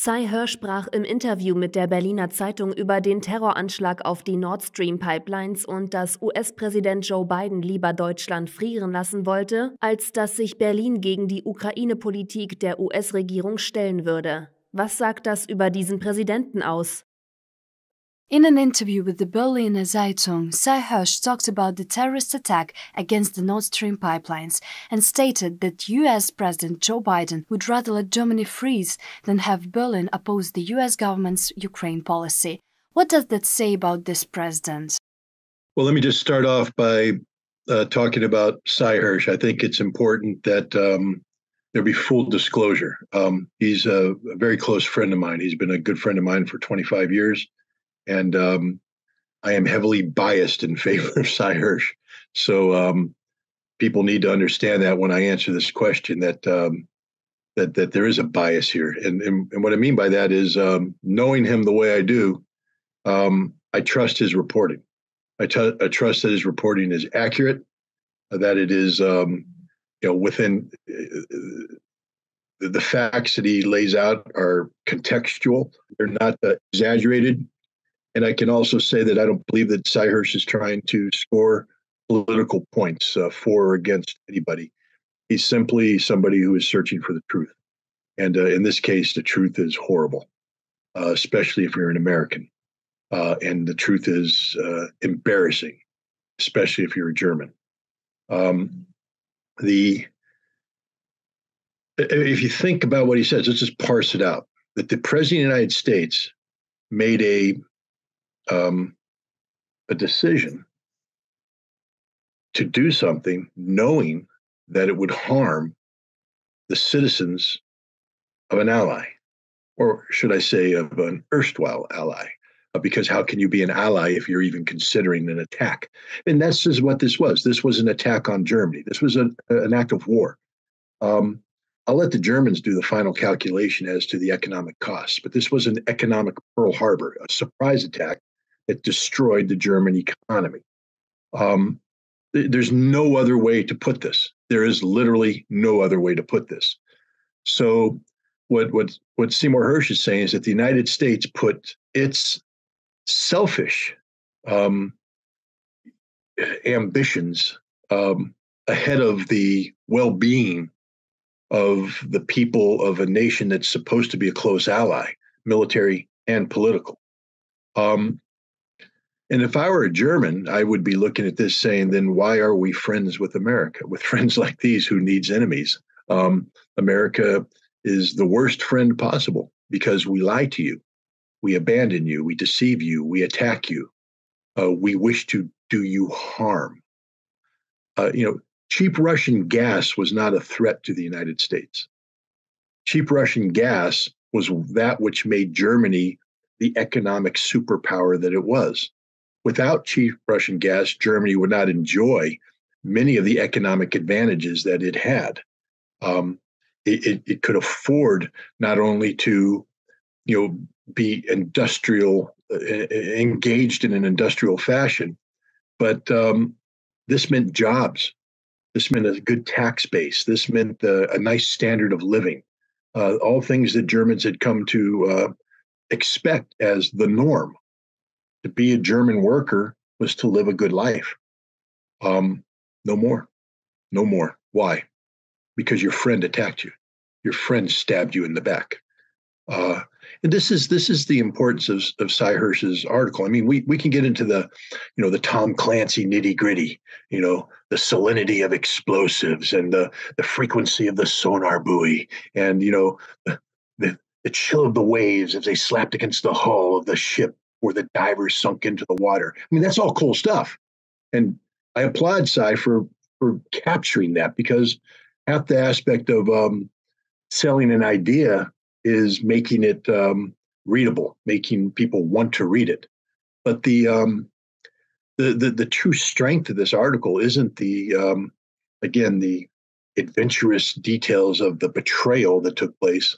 Sy Hersh sprach im Interview mit der Berliner Zeitung über den Terroranschlag auf die Nord Stream Pipelines und dass US-Präsident Joe Biden lieber Deutschland frieren lassen wollte, als dass sich Berlin gegen die Ukraine-Politik der US-Regierung stellen würde. Was sagt das über diesen Präsidenten aus? In an interview with the Berliner Zeitung, Sy Hersh talked about the terrorist attack against the Nord Stream pipelines and stated that US President Joe Biden would rather let Germany freeze than have Berlin oppose the US government's Ukraine policy. What does that say about this president? Well, let me just start off by talking about Sy Hersh. I think it's important that there be full disclosure. He's a very close friend of mine. He's been a good friend of mine for 25 years. And I am heavily biased in favor of Sy Hersh. So people need to understand that when I answer this question, that there is a bias here. And what I mean by that is knowing him the way I do, I trust his reporting. I trust that his reporting is accurate, that it is within the facts that he lays out are contextual. They're not exaggerated. And I can also say that I don't believe that Sy Hersh is trying to score political points for or against anybody. He's simply somebody who is searching for the truth. And in this case, the truth is horrible, especially if you're an American. And the truth is embarrassing, especially if you're a German. If you think about what he says, let's just parse it out. That the President of the United States made a decision to do something knowing that it would harm the citizens of an ally, or should I say of an erstwhile ally, because how can you be an ally if you're even considering an attack? And that's just what this was. This was an attack on Germany. This was an act of war. I'll let the Germans do the final calculation as to the economic costs, but this was an economic Pearl Harbor, a surprise attack that destroyed the German economy. There's no other way to put this. There is literally no other way to put this. So what Seymour Hersh is saying is that the United States put its selfish ambitions ahead of the well-being of the people of a nation that's supposed to be a close ally, military and political. And if I were a German, I would be looking at this saying, then why are we friends with America, with friends like these who needs enemies? America is the worst friend possible because we lie to you, we abandon you, we deceive you, we attack you, we wish to do you harm. Cheap Russian gas was not a threat to the United States. Cheap Russian gas was that which made Germany the economic superpower that it was. Without cheap Russian gas, Germany would not enjoy many of the economic advantages that it had. It could afford not only to, be industrial, engaged in an industrial fashion, but this meant jobs. This meant a good tax base. This meant a nice standard of living. All things that Germans had come to expect as the norm. To be a German worker was to live a good life. No more. Why? Because your friend attacked you. Your friend stabbed you in the back. And this is the importance of Sy Hersh's article. I mean, we can get into the Tom Clancy nitty gritty, the salinity of explosives and the frequency of the sonar buoy and, the chill of the waves as they slapped against the hull of the ship where the divers sunk into the water. I mean, that's all cool stuff. And I applaud Sy for capturing that because half the aspect of selling an idea is making it readable, making people want to read it. But the true strength of this article isn't the adventurous details of the betrayal that took place,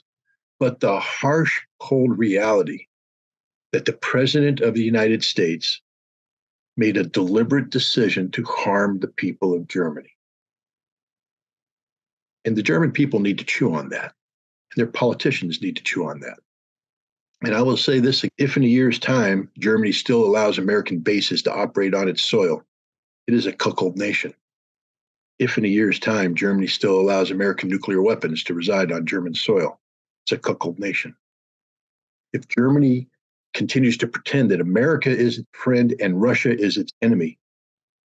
but the harsh, cold reality that the President of the United States made a deliberate decision to harm the people of Germany. And the German people need to chew on that. And their politicians need to chew on that. And I will say this, if in a year's time, Germany still allows American bases to operate on its soil, it is a cuckold nation. If in a year's time, Germany still allows American nuclear weapons to reside on German soil, it's a cuckold nation. If Germany continues to pretend that America is its friend and Russia is its enemy,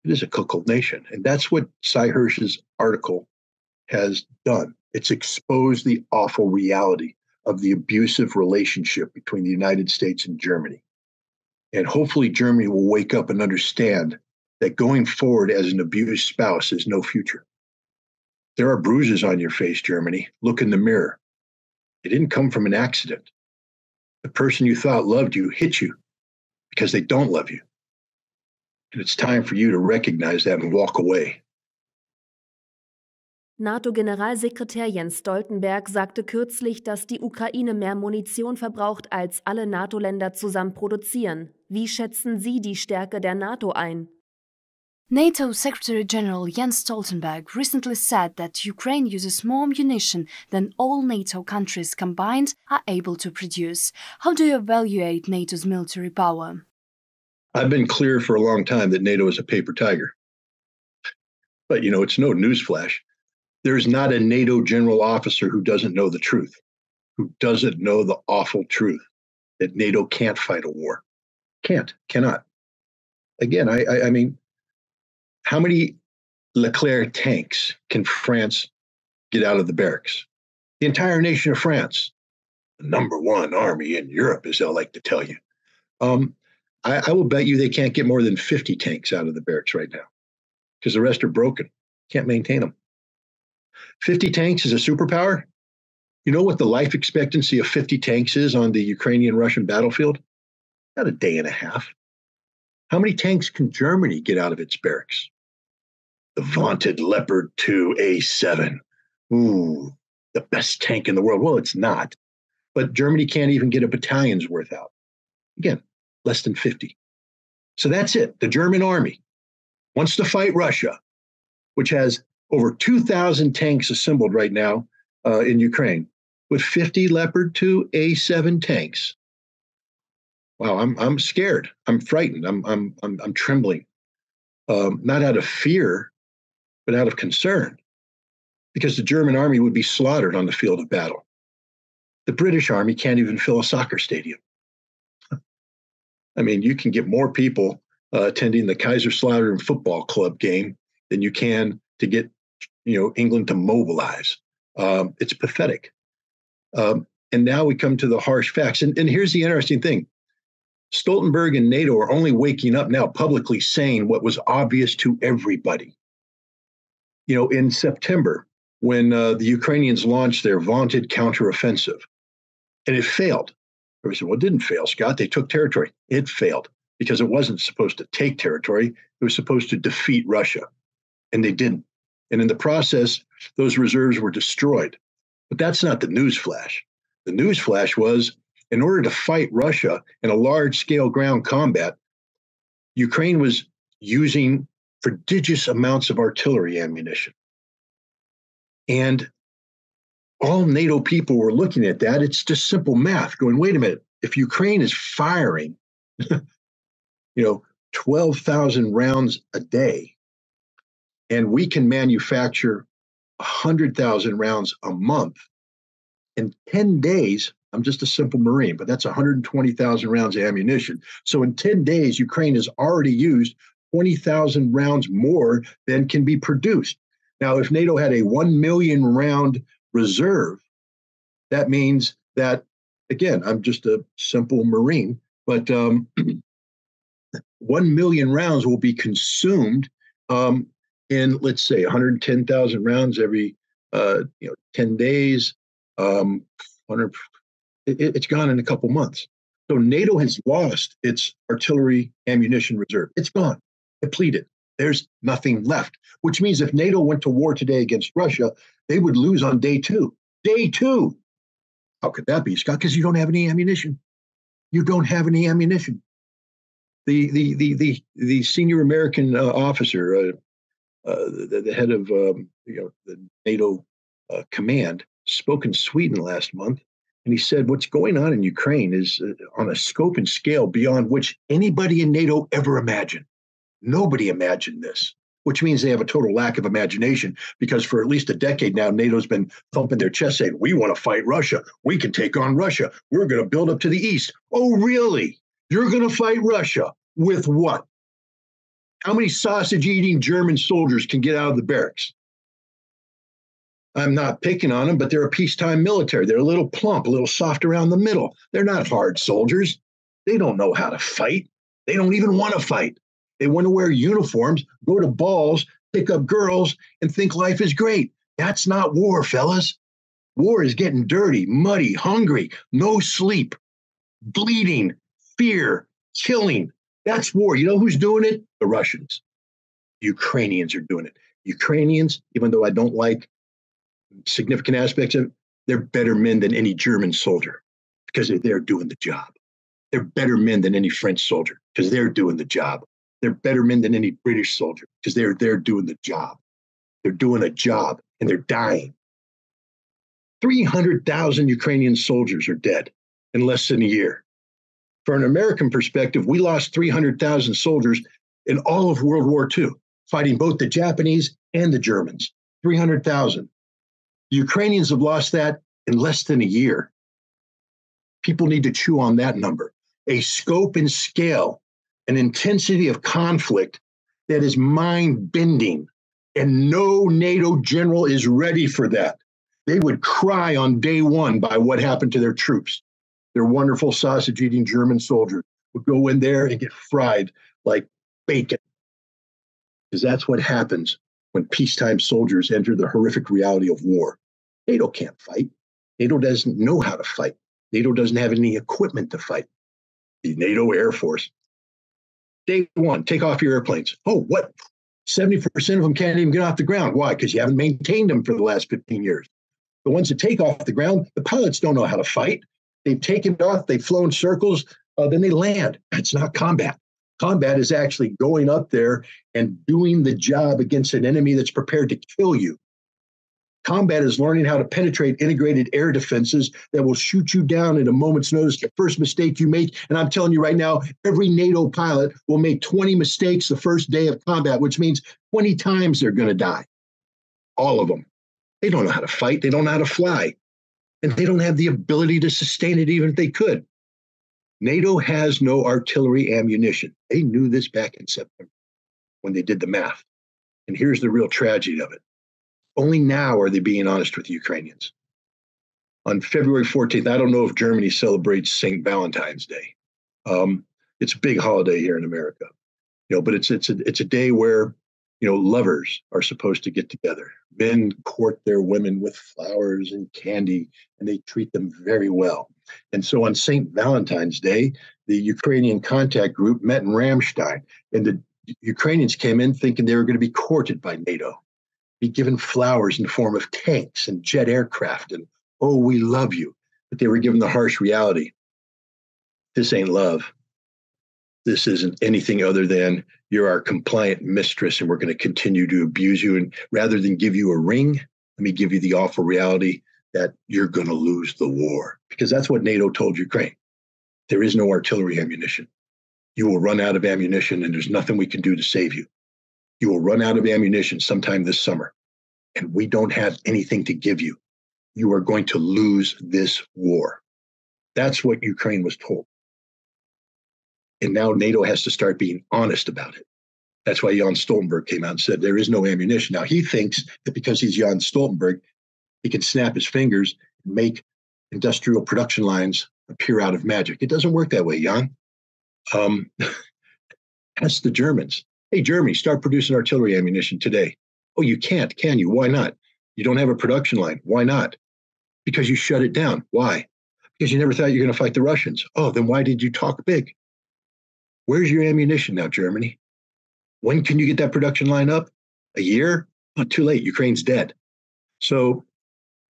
it is a cuckold nation. And that's what Sy Hersh's article has done. It's exposed the awful reality of the abusive relationship between the United States and Germany. And hopefully Germany will wake up and understand that going forward as an abused spouse is no future. There are bruises on your face, Germany. Look in the mirror. It didn't come from an accident. The person you thought loved you hit you because they don't love you. And it's time for you to recognize that and walk away. NATO-Generalsekretär Jens Stoltenberg sagte kürzlich, dass die Ukraine mehr Munition verbraucht, als alle NATO-Länder zusammen produzieren. Wie schätzen Sie die Stärke der NATO ein? NATO Secretary-General Jens Stoltenberg recently said that Ukraine uses more ammunition than all NATO countries combined are able to produce. How do you evaluate NATO's military power? I've been clear for a long time that NATO is a paper tiger. But, it's no newsflash. There's not a NATO general officer who doesn't know the truth, who doesn't know the awful truth that NATO can't fight a war. Cannot. Again, I mean, how many Leclerc tanks can France get out of the barracks? The entire nation of France, the number one army in Europe, as they'll like to tell you. I will bet you they can't get more than 50 tanks out of the barracks right now because the rest are broken. Can't maintain them. 50 tanks is a superpower. You know what the life expectancy of 50 tanks is on the Ukrainian-Russian battlefield? About a day and a half. How many tanks can Germany get out of its barracks? The vaunted Leopard 2 A7. Ooh, the best tank in the world. Well, it's not. But Germany can't even get a battalion's worth out. Again, less than 50. So that's it. The German army wants to fight Russia, which has over 2,000 tanks assembled right now in Ukraine, with 50 Leopard 2 A7 tanks. Wow, I'm scared. I'm frightened. I'm trembling. Not out of fear, but out of concern, because the German army would be slaughtered on the field of battle. The British army can't even fill a soccer stadium. I mean, you can get more people attending the Kaiserslautern football club game than you can to get, England to mobilize. It's pathetic. And now we come to the harsh facts. And here's the interesting thing. Stoltenberg and NATO are only waking up now publicly saying what was obvious to everybody. In September, when the Ukrainians launched their vaunted counteroffensive, and it failed. Everybody said, well, it didn't fail, Scott. They took territory. It failed because it wasn't supposed to take territory. It was supposed to defeat Russia, and they didn't. And in the process, those reserves were destroyed. But that's not the news flash. The news flash was, in order to fight Russia in a large-scale ground combat, Ukraine was using prodigious amounts of artillery ammunition. And all NATO people were looking at that. It's just simple math going, wait a minute, if Ukraine is firing, 12,000 rounds a day, and we can manufacture 100,000 rounds a month, in 10 days, I'm just a simple Marine, but that's 120,000 rounds of ammunition. So in 10 days, Ukraine has already used 20,000 rounds more than can be produced. Now, if NATO had a 1 million round reserve, that means that, again, I'm just a simple Marine, but 1 million rounds will be consumed in, let's say, 110,000 rounds every 10 days. It's gone in a couple months. So NATO has lost its artillery ammunition reserve. It's gone, depleted. There's nothing left, which means if NATO went to war today against Russia, they would lose on day two. Day two. How could that be, Scott? Because you don't have any ammunition. You don't have any ammunition. The senior American officer, the head of the NATO command, spoke in Sweden last month, And he said, what's going on in Ukraine is on a scope and scale beyond which anybody in NATO ever imagined. Nobody imagined this, which means they have a total lack of imagination, because for at least a decade now, NATO's been thumping their chest saying, we want to fight Russia. We can take on Russia. We're going to build up to the east. Oh, really? You're going to fight Russia with what? How many sausage-eating German soldiers can get out of the barracks? I'm not picking on them, but they're a peacetime military. They're a little plump, a little soft around the middle. They're not hard soldiers. They don't know how to fight. They don't even want to fight. They want to wear uniforms, go to balls, pick up girls, and think life is great. That's not war, fellas. War is getting dirty, muddy, hungry, no sleep, bleeding, fear, killing. That's war. You know who's doing it? The Russians. Ukrainians are doing it. Ukrainians, even though I don't like significant aspects of it, they're better men than any German soldier because they're doing the job. They're better men than any French soldier because they're doing the job. They're better men than any British soldier because they're doing the job. They're doing a job and they're dying. 300,000 Ukrainian soldiers are dead in less than a year. For an American perspective, we lost 300,000 soldiers in all of World War II, fighting both the Japanese and the Germans. 300,000. The Ukrainians have lost that in less than a year. People need to chew on that number. A scope and scale, an intensity of conflict that is mind-bending, and no NATO general is ready for that. They would cry on day one by what happened to their troops. Their wonderful sausage-eating German soldiers would go in there and get fried like bacon. Because that's what happens when peacetime soldiers enter the horrific reality of war. NATO can't fight. NATO doesn't know how to fight. NATO doesn't have any equipment to fight. The NATO Air Force. Day one, take off your airplanes. Oh, what? 70% of them can't even get off the ground. Why? Because you haven't maintained them for the last 15 years. The ones that take off the ground, the pilots don't know how to fight. They've taken off, they've flown circles, then they land. That's not combat. Combat is actually going up there and doing the job against an enemy that's prepared to kill you. Combat is learning how to penetrate integrated air defenses that will shoot you down at a moment's notice, the first mistake you make. And I'm telling you right now, every NATO pilot will make 20 mistakes the first day of combat, which means 20 times they're going to die. All of them. They don't know how to fight. They don't know how to fly. And they don't have the ability to sustain it even if they could. NATO has no artillery ammunition. They knew this back in September when they did the math. And here's the real tragedy of it. Only now are they being honest with the Ukrainians. On February 14th, I don't know if Germany celebrates St. Valentine's Day. It's a big holiday here in America, but it's a day where, lovers are supposed to get together. Men court their women with flowers and candy, and they treat them very well. And so on St. Valentine's Day, the Ukrainian contact group met in Ramstein, and the Ukrainians came in thinking they were going to be courted by NATO, be given flowers in the form of tanks and jet aircraft, and, oh, we love you. But they were given the harsh reality. This ain't love. This isn't anything other than you're our compliant mistress, and we're going to continue to abuse you. And rather than give you a ring, let me give you the awful reality that you're going to lose the war. Because that's what NATO told Ukraine. There is no artillery ammunition. You will run out of ammunition, and there's nothing we can do to save you. You will run out of ammunition sometime this summer, and we don't have anything to give you. You are going to lose this war. That's what Ukraine was told. And now NATO has to start being honest about it. That's why Jens Stoltenberg came out and said there is no ammunition. Now, he thinks that because he's Jens Stoltenberg, he can snap his fingers and make industrial production lines appear out of magic. It doesn't work that way, Jan. Ask the Germans. Hey, Germany, start producing artillery ammunition today. Oh, you can't, can you? Why not? You don't have a production line. Why not? Because you shut it down. Why? Because you never thought you were going to fight the Russians. Oh, then why did you talk big? Where's your ammunition now, Germany? When can you get that production line up? A year? Oh, too late. Ukraine's dead. So,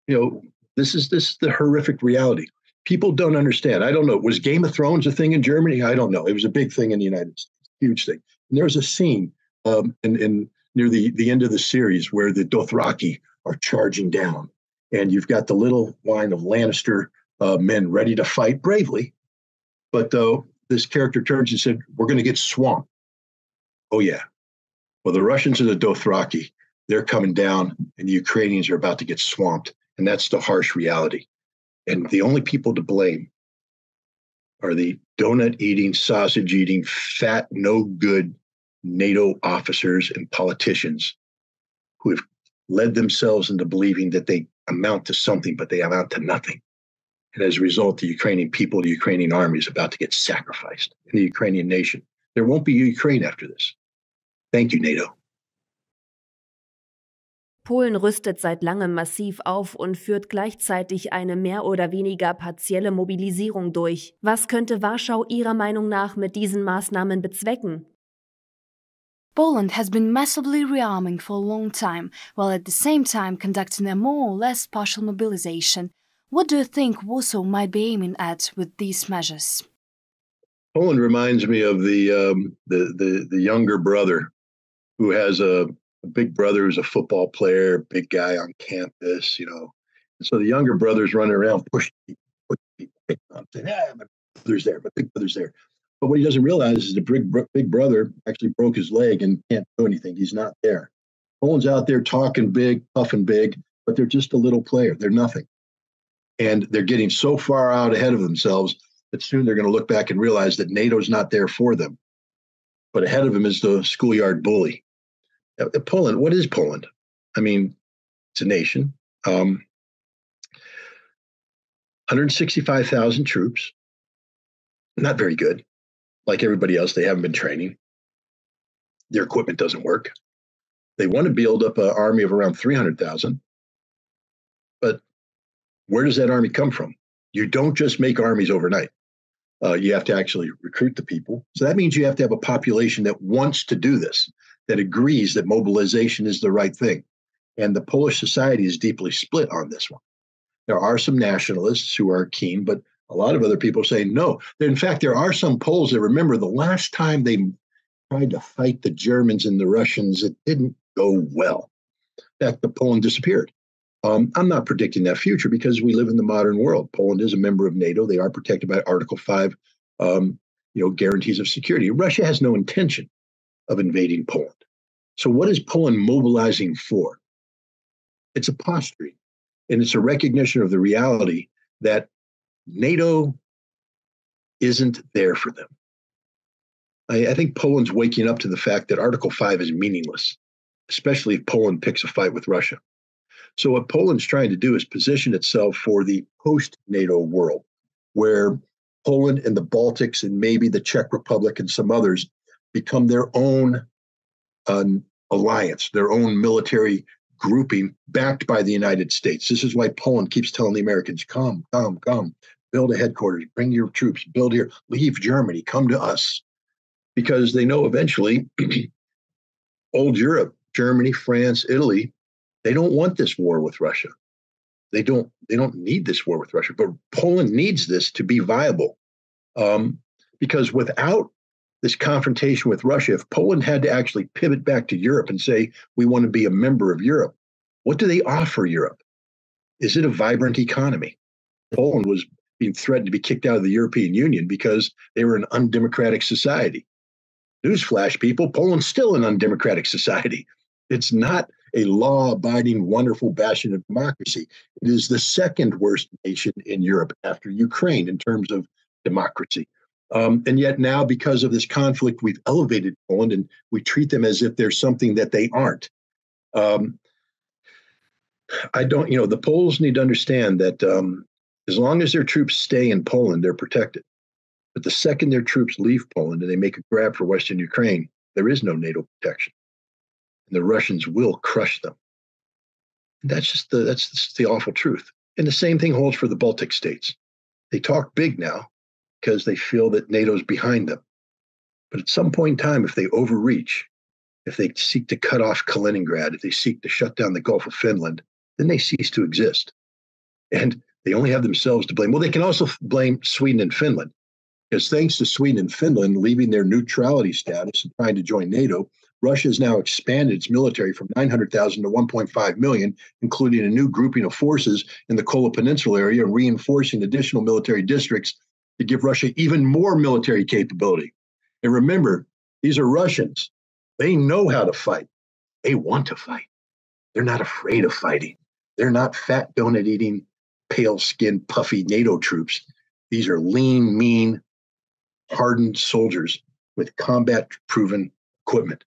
this is the horrific reality. People don't understand. I don't know. Was Game of Thrones a thing in Germany? I don't know. It was a big thing in the United States. Huge thing. And there was a scene in near the end of the series where the Dothraki are charging down. And you've got the little line of Lannister men ready to fight bravely. But this character turns and said, we're going to get swamped. Oh, yeah. Well, the Russians are the Dothraki. They're coming down, and the Ukrainians are about to get swamped. And that's the harsh reality. And the only people to blame are the donut-eating, sausage-eating, fat, no-good NATO officers and politicians who have led themselves into believing that they amount to something, but they amount to nothing. And as a result, the Ukrainian people, the Ukrainian army is about to get sacrificed, and the Ukrainian nation. There won't be Ukraine after this. Thank you, NATO. Polen rüstet seit langem massiv auf und führt gleichzeitig eine mehr oder weniger partielle Mobilisierung durch. Was könnte Warschau Ihrer Meinung nach mit diesen Maßnahmen bezwecken? Poland has been massively rearming for a long time, while at the same time conducting a more or less partial mobilization. What do you think Warsaw might be aiming at with these measures? Poland reminds me of the younger brother who has a big brother who's a football player, big guy on campus, And so the younger brother's running around pushing people, saying, my brother's there, my big brother's there. But what he doesn't realize is the big brother actually broke his leg and can't do anything. He's not there. Poland's out there talking big, puffing big, but they're just a little player. They're nothing. And they're getting so far out ahead of themselves that soon they're going to look back and realize that NATO's not there for them. But ahead of them is the schoolyard bully. Poland, what is Poland? I mean, it's a nation. 165,000 troops. Not very good. Like everybody else, they haven't been training. Their equipment doesn't work. They want to build up an army of around 300,000. But where does that army come from? You don't just make armies overnight. You have to actually recruit the people. So that means you have to have a population that wants to do this, that agrees that mobilization is the right thing. And the Polish society is deeply split on this one. There are some nationalists who are keen, but a lot of other people say no. In fact, there are some Poles that remember the last time they tried to fight the Germans and the Russians, it didn't go well. In fact, the Poland disappeared. I'm not predicting that future because we live in the modern world. Poland is a member of NATO. They are protected by Article 5, guarantees of security. Russia has no intention of invading Poland. So what is Poland mobilizing for? It's a posturing, and it's a recognition of the reality that NATO isn't there for them. I think Poland's waking up to the fact that Article 5 is meaningless, especially if Poland picks a fight with Russia. So what Poland's trying to do is position itself for the post-NATO world, where Poland and the Baltics and maybe the Czech Republic and some others become their own alliance, their own military grouping backed by the United States. This is why Poland keeps telling the Americans, come, build a headquarters, bring your troops, build here, leave Germany, come to us. Because they know eventually old Europe, Germany, France, Italy, they don't want this war with Russia. They don't need this war with Russia, but Poland needs this to be viable. Because without this confrontation with Russia, if Poland had to actually pivot back to Europe and say, we want to be a member of Europe, what do they offer Europe? Is it a vibrant economy? Poland was being threatened to be kicked out of the European Union because they were an undemocratic society. Newsflash, people, Poland's still an undemocratic society. It's not a law-abiding, wonderful bastion of democracy. It is the second worst nation in Europe after Ukraine in terms of democracy. And yet now, because of this conflict, we've elevated Poland and we treat them as if they're something that they aren't. The Poles need to understand that as long as their troops stay in Poland, they're protected. But the second their troops leave Poland and they make a grab for Western Ukraine, there is no NATO protection. And the Russians will crush them. That's the awful truth. And the same thing holds for the Baltic states. They talk big now because they feel that NATO's behind them. But at some point in time, if they overreach, if they seek to cut off Kaliningrad, if they seek to shut down the Gulf of Finland, then they cease to exist. And they only have themselves to blame. Well, they can also blame Sweden and Finland, because thanks to Sweden and Finland leaving their neutrality status and trying to join NATO, Russia has now expanded its military from 900,000 to 1.5 million, including a new grouping of forces in the Kola Peninsula area, reinforcing additional military districts to give Russia even more military capability. And remember, these are Russians. They know how to fight. They want to fight. They're not afraid of fighting. They're not fat, donut-eating, pale-skinned, puffy NATO troops. These are lean, mean, hardened soldiers with combat-proven equipment.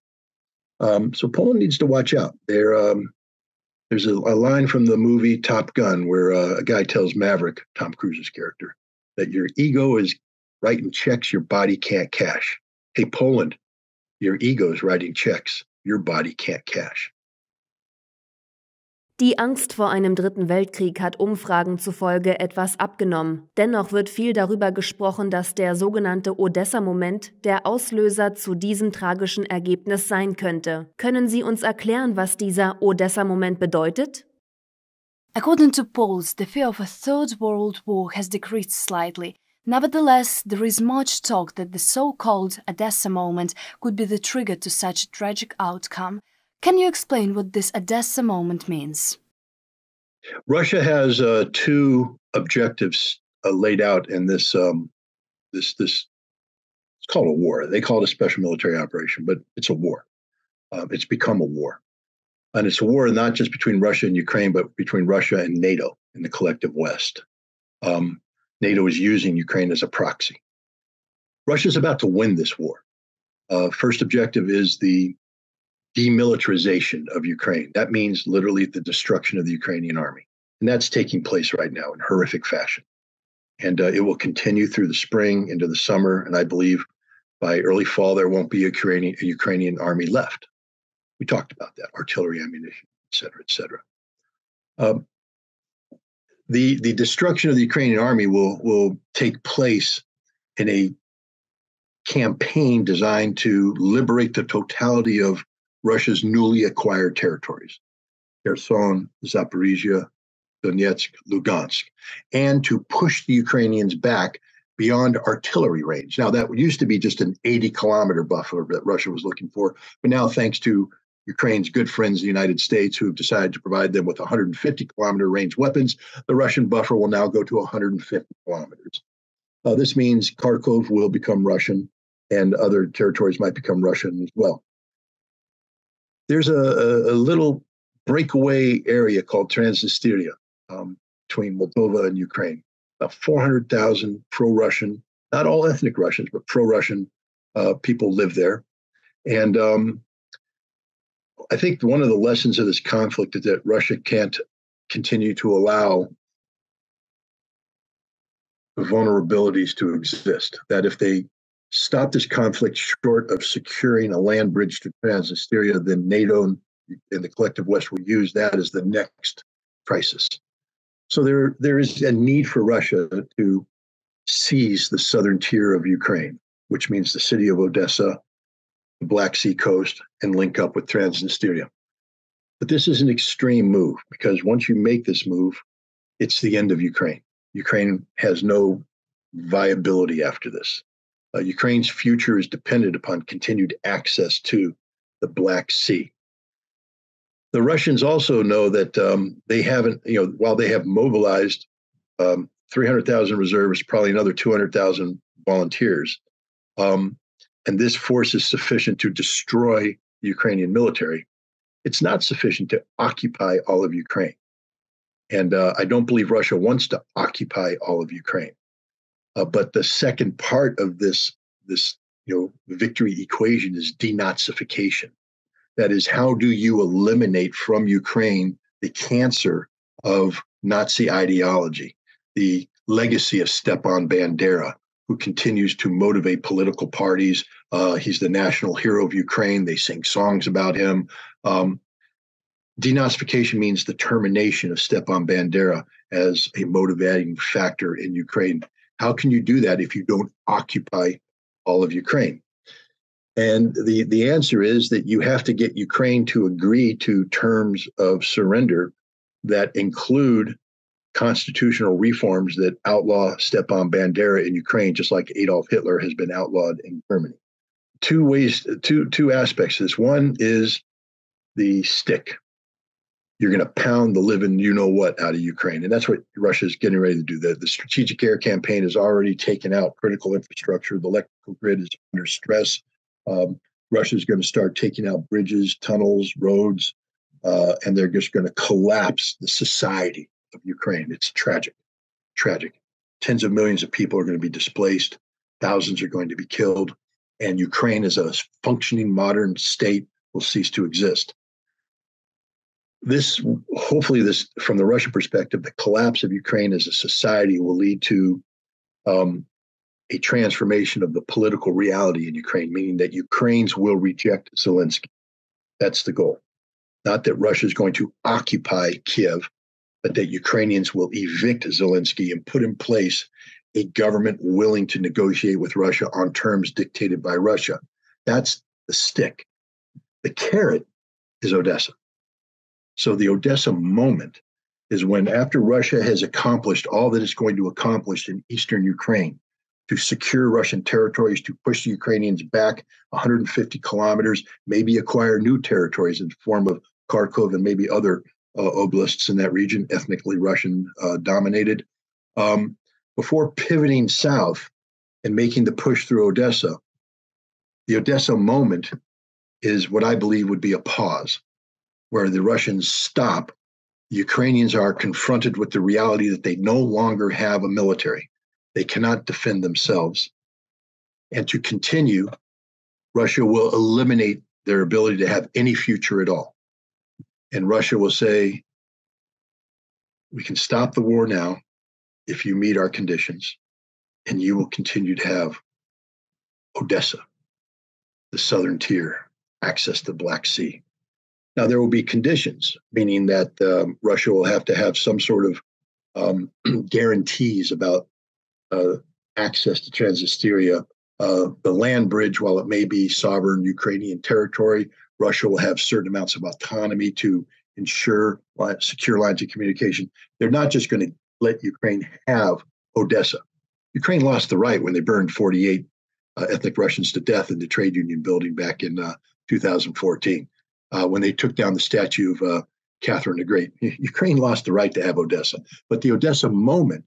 So Poland needs to watch out. There's a line from the movie Top Gun where a guy tells Maverick, Tom Cruise's character, that your ego is writing checks your body can't cash. Hey, Poland, your ego is writing checks your body can't cash. Die Angst vor einem dritten Weltkrieg hat Umfragen zufolge etwas abgenommen. Dennoch wird viel darüber gesprochen, dass der sogenannte Odessa-Moment der Auslöser zu diesem tragischen Ergebnis sein könnte. Können Sie uns erklären, was dieser Odessa-Moment bedeutet? According to polls, the fear of a Third World War has decreased slightly. Nevertheless, there is much talk that the so-called Odessa moment could be the trigger to such a tragic outcome. Can you explain what this Odessa moment means? Russia has two objectives laid out in this. It's called a war. They call it a special military operation, but it's a war. It's become a war, and it's a war not just between Russia and Ukraine, but between Russia and NATO in the collective West. NATO is using Ukraine as a proxy. Russia's about to win this war. First objective is the demilitarization of Ukraine. That means literally the destruction of the Ukrainian army. And that's taking place right now in horrific fashion. And it will continue through the spring into the summer. And I believe by early fall, there won't be a Ukrainian army left. We talked about that, artillery, ammunition, et cetera, et cetera. The destruction of the Ukrainian army will take place in a campaign designed to liberate the totality of Russia's newly acquired territories, Kherson, Zaporizhia, Donetsk, Lugansk, and to push the Ukrainians back beyond artillery range. Now, that used to be just an 80-kilometer buffer that Russia was looking for, but now thanks to Ukraine's good friends, the United States, who have decided to provide them with 150-kilometer range weapons, the Russian buffer will now go to 150 kilometers. This means Kharkov will become Russian, and other territories might become Russian as well. There's a little breakaway area called Transnistria between Moldova and Ukraine. About 400,000 pro-Russian, not all ethnic Russians, but pro-Russian people live there. And I think one of the lessons of this conflict is that Russia can't continue to allow the vulnerabilities to exist, that if they stop this conflict short of securing a land bridge to Transnistria, then NATO and the collective West will use that as the next crisis. So there is a need for Russia to seize the southern tier of Ukraine, which means the city of Odessa, the Black Sea coast, and link up with Transnistria. But this is an extreme move because once you make this move, it's the end of Ukraine. Ukraine has no viability after this. Ukraine's future is dependent upon continued access to the Black Sea. The Russians also know that they haven't, while they have mobilized 300,000 reservists, probably another 200,000 volunteers, and this force is sufficient to destroy the Ukrainian military, it's not sufficient to occupy all of Ukraine. And I don't believe Russia wants to occupy all of Ukraine. But the second part of this victory equation is denazification. That is, how do you eliminate from Ukraine the cancer of Nazi ideology, the legacy of Stepan Bandera, who continues to motivate political parties. He's the national hero of Ukraine. They sing songs about him. Denazification means the termination of Stepan Bandera as a motivating factor in Ukraine. How can you do that if you don't occupy all of Ukraine? And the answer is that you have to get Ukraine to agree to terms of surrender that include constitutional reforms that outlaw Stepan Bandera in Ukraine, just like Adolf Hitler has been outlawed in Germany. two aspects to this. One is the stick. You're going to pound the living you-know-what out of Ukraine. And that's what Russia is getting ready to do. The strategic air campaign has already taken out critical infrastructure. The electrical grid is under stress. Russia is going to start taking out bridges, tunnels, roads, and they're just going to collapse the society of Ukraine. It's tragic, tragic. Tens of millions of people are going to be displaced. Thousands are going to be killed. And Ukraine as a functioning modern state will cease to exist. Hopefully, from the Russian perspective, the collapse of Ukraine as a society will lead to a transformation of the political reality in Ukraine, meaning that Ukrainians will reject Zelensky. That's the goal. Not that Russia is going to occupy Kiev, but that Ukrainians will evict Zelensky and put in place a government willing to negotiate with Russia on terms dictated by Russia. That's the stick. The carrot is Odessa. So the Odessa moment is when, after Russia has accomplished all that it's going to accomplish in eastern Ukraine, to secure Russian territories, to push the Ukrainians back 150 kilometers, maybe acquire new territories in the form of Kharkov and maybe other oblasts in that region, ethnically Russian dominated, before pivoting south and making the push through Odessa. The Odessa moment is what I believe would be a pause, where the Russians stop. The Ukrainians are confronted with the reality that they no longer have a military. They cannot defend themselves. And to continue, Russia will eliminate their ability to have any future at all. And Russia will say, we can stop the war now if you meet our conditions, and you will continue to have Odessa, the southern tier, access to the Black Sea. Now, there will be conditions, meaning that Russia will have to have some sort of guarantees about access to Transnistria. The land bridge, while it may be sovereign Ukrainian territory, Russia will have certain amounts of autonomy to ensure secure lines of communication. They're not just going to let Ukraine have Odessa. Ukraine lost the right when they burned 48 ethnic Russians to death in the trade union building back in 2014. When they took down the statue of Catherine the Great. Ukraine lost the right to have Odessa. But the Odessa moment,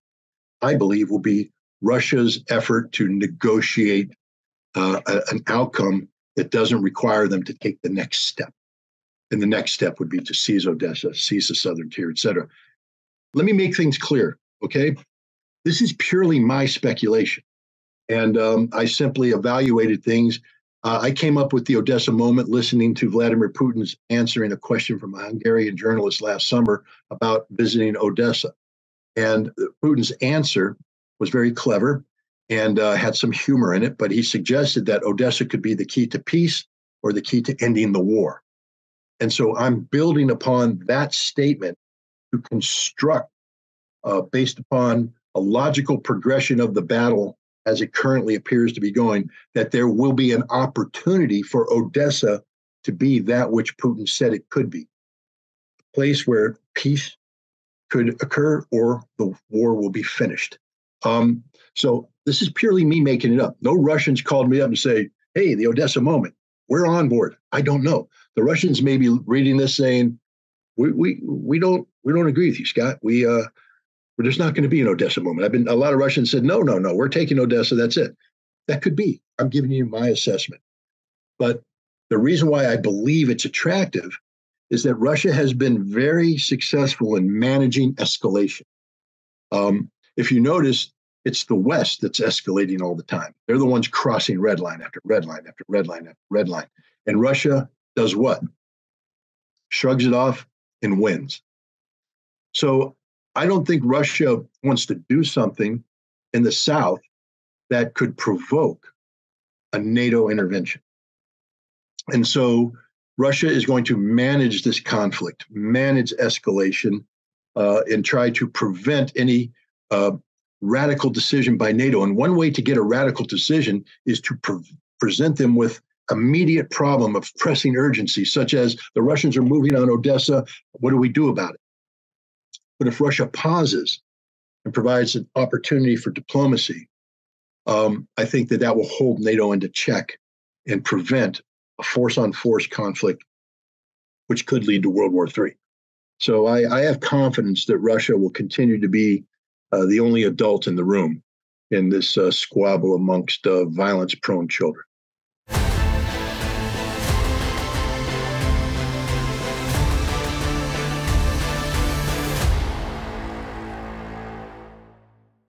I believe, will be Russia's effort to negotiate an outcome that doesn't require them to take the next step. And the next step would be to seize Odessa, seize the southern tier, et cetera. Let me make things clear, okay? This is purely my speculation. And I simply evaluated things. I came up with the Odessa moment listening to Vladimir Putin's answering a question from a Hungarian journalist last summer about visiting Odessa. And Putin's answer was very clever and had some humor in it, but he suggested that Odessa could be the key to peace or the key to ending the war. And so I'm building upon that statement to construct, based upon a logical progression of the battle as it currently appears to be going, that there will be an opportunity for Odessa to be that which Putin said it could be, a place where peace could occur or the war will be finished. So this is purely me making it up. No Russians called me up and say, hey, the Odessa moment, we're on board. I don't know. The Russians may be reading this saying, we don't agree with you, Scott. There's not going to be an Odessa moment. A lot of Russians said, no, we're taking Odessa. That's it. That could be. I'm giving you my assessment. But the reason why I believe it's attractive is that Russia has been very successful in managing escalation. If you notice, it's the West that's escalating all the time. They're the ones crossing red line after red line after red line after red line. And Russia does what? Shrugs it off and wins. So I don't think Russia wants to do something in the South that could provoke a NATO intervention. And so Russia is going to manage this conflict, manage escalation, and try to prevent any radical decision by NATO. And one way to get a radical decision is to present them with immediate problem of pressing urgency, such as the Russians are moving on Odessa. What do we do about it? But if Russia pauses and provides an opportunity for diplomacy, I think that will hold NATO into check and prevent a force-on-force conflict, which could lead to World War III. So I have confidence that Russia will continue to be the only adult in the room in this squabble amongst violence-prone children.